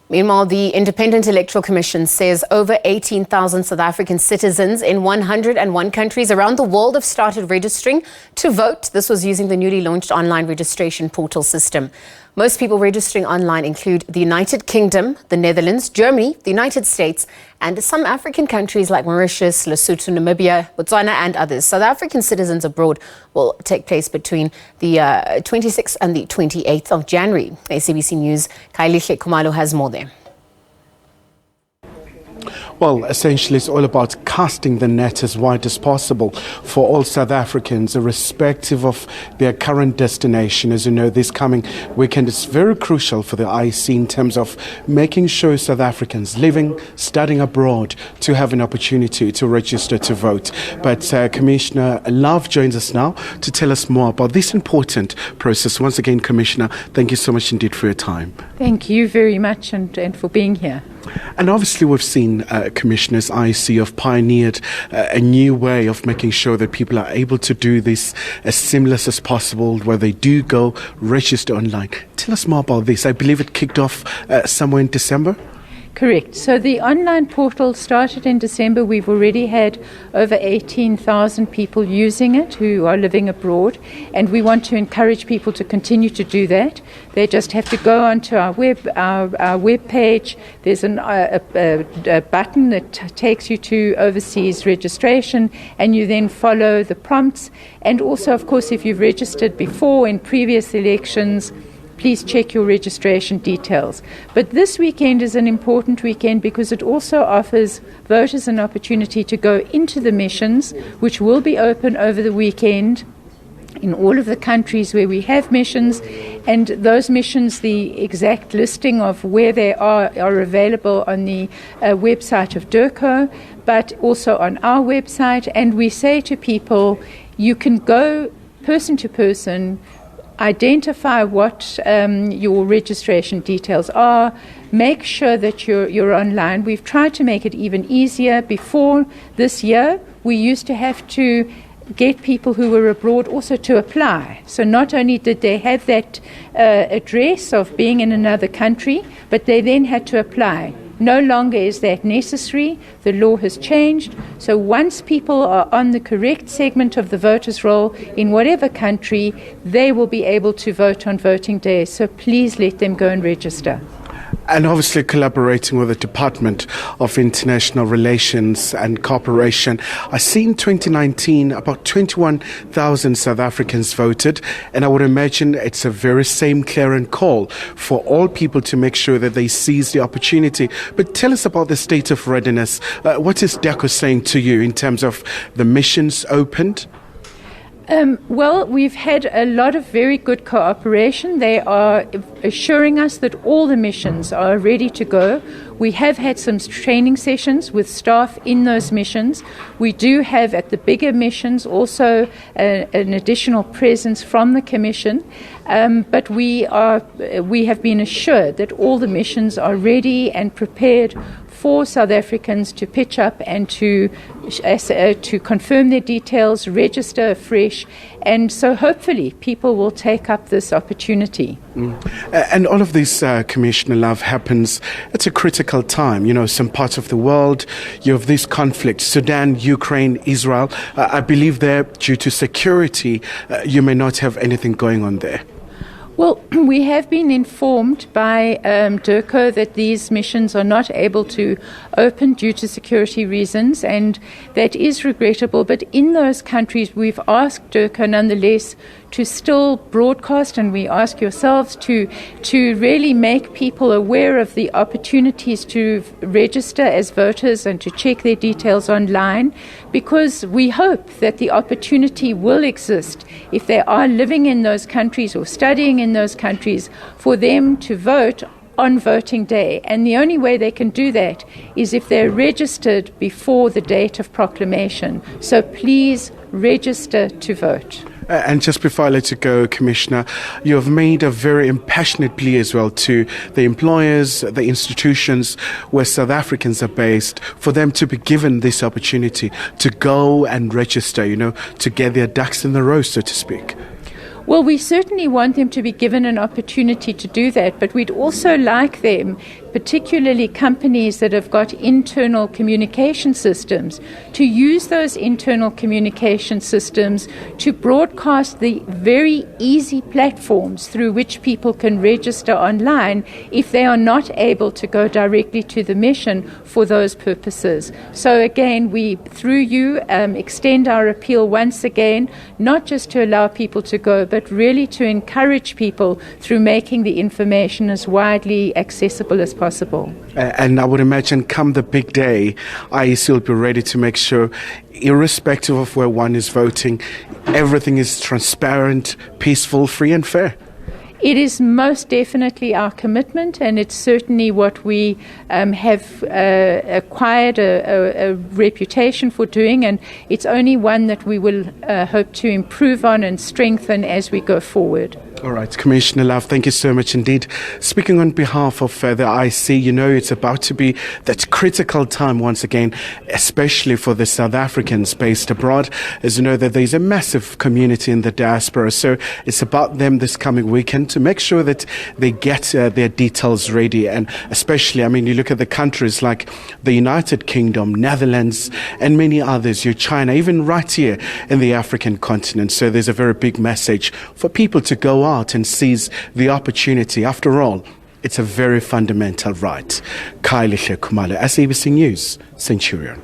Meanwhile, the Independent Electoral Commission says over 18,000 South African citizens in 101 countries around the world have started registering to vote. This was using the newly launched online registration portal system. Most people registering online include the United Kingdom, the Netherlands, Germany, the United States, and some African countries like Mauritius, Lesotho, Namibia, Botswana, and others. South African citizens abroad will take place between the 26th and the 28th of January. SABC News' Kailihle Khumalo has more there. Well, essentially, it's all about casting the net as wide as possible for all South Africans, irrespective of their current destination. As you know, this coming weekend is very crucial for the IEC in terms of making sure South Africans living, studying abroad to have an opportunity to register to vote. But Commissioner Love joins us now to tell us more about this important process. Once again, Commissioner, thank you so much indeed for your time. Thank you very much and for being here. And obviously we've seen Commissioners IEC have pioneered a new way of making sure that people are able to do this as seamless as possible where they do go register online. Tell us more about this. I believe it kicked off somewhere in December? Correct. So the online portal started in December. We've already had over 18,000 people using it who are living abroad, and we want to encourage people to continue to do that. They just have to go onto our web page. There's a button that takes you to Overseas Registration, and you then follow the prompts. And also, of course, if you've registered before in previous elections, please check your registration details. But this weekend is an important weekend because it also offers voters an opportunity to go into the missions, which will be open over the weekend in all of the countries where we have missions. And those missions, the exact listing of where they are available on the website of DIRCO, but also on our website. And we say to people, you can go person to person, identify what your registration details are, make sure that you're online. We've tried to make it even easier. Before this year, we used to have to get people who were abroad also to apply. So not only did they have that address of being in another country, but they then had to apply. No longer is that necessary. The law has changed. So once people are on the correct segment of the voters' roll in whatever country, they will be able to vote on voting day. So please let them go and register. And obviously collaborating with the Department of International Relations and Cooperation. I see in 2019 about 21,000 South Africans voted, and I would imagine it's a very same clarion call for all people to make sure that they seize the opportunity. But tell us about the state of readiness. What is DECO saying to you in terms of the missions opened? Well, we've had a lot of very good cooperation. They are assuring us that all the missions are ready to go. We have had some training sessions with staff in those missions. We do have at the bigger missions also an additional presence from the Commission. But we have been assured that all the missions are ready and prepared for South Africans to pitch up and to confirm their details, register afresh, and so hopefully people will take up this opportunity. And all of this, Commissioner Love, happens at a critical time. You know, some parts of the world, you have this conflict, Sudan, Ukraine, Israel. I believe there, due to security, you may not have anything going on there. Well, we have been informed by DIRCO that these missions are not able to open due to security reasons, and that is regrettable. But in those countries, we've asked DIRCO nonetheless to still broadcast, and we ask yourselves to really make people aware of the opportunities to register as voters and to check their details online, because we hope that the opportunity will exist if they are living in those countries or studying in those countries for them to vote on voting day. And the only way they can do that is if they're registered before the date of proclamation. So please register to vote. And just before I let you go, Commissioner, you have made a very impassionate plea as well to the employers, the institutions where South Africans are based, for them to be given this opportunity to go and register, you know, to get their ducks in the row, so to speak. Well, we certainly want them to be given an opportunity to do that, but we'd also like them, particularly companies that have got internal communication systems, to use those internal communication systems to broadcast the very easy platforms through which people can register online if they are not able to go directly to the mission for those purposes. So again, we, through you, extend our appeal once again, not just to allow people to go, but really to encourage people through making the information as widely accessible as possible. And I would imagine come the big day, IEC will be ready to make sure, irrespective of where one is voting, everything is transparent, peaceful, free and fair. It is most definitely our commitment, and it's certainly what we have acquired a reputation for doing, and it's only one that we will hope to improve on and strengthen as we go forward. All right, Commissioner Love, thank you so much indeed. Speaking on behalf of the IEC, you know it's about to be that critical time once again, especially for the South Africans based abroad. As you know, that there's a massive community in the diaspora, so it's about them this coming weekend to make sure that they get their details ready. And especially, I mean, you look at the countries like the United Kingdom, Netherlands, and many others, China, even right here in the African continent. So there's a very big message for people to go out and seize the opportunity. After all, it's a very fundamental right. Kylie Kumalo, SABC News, Centurion.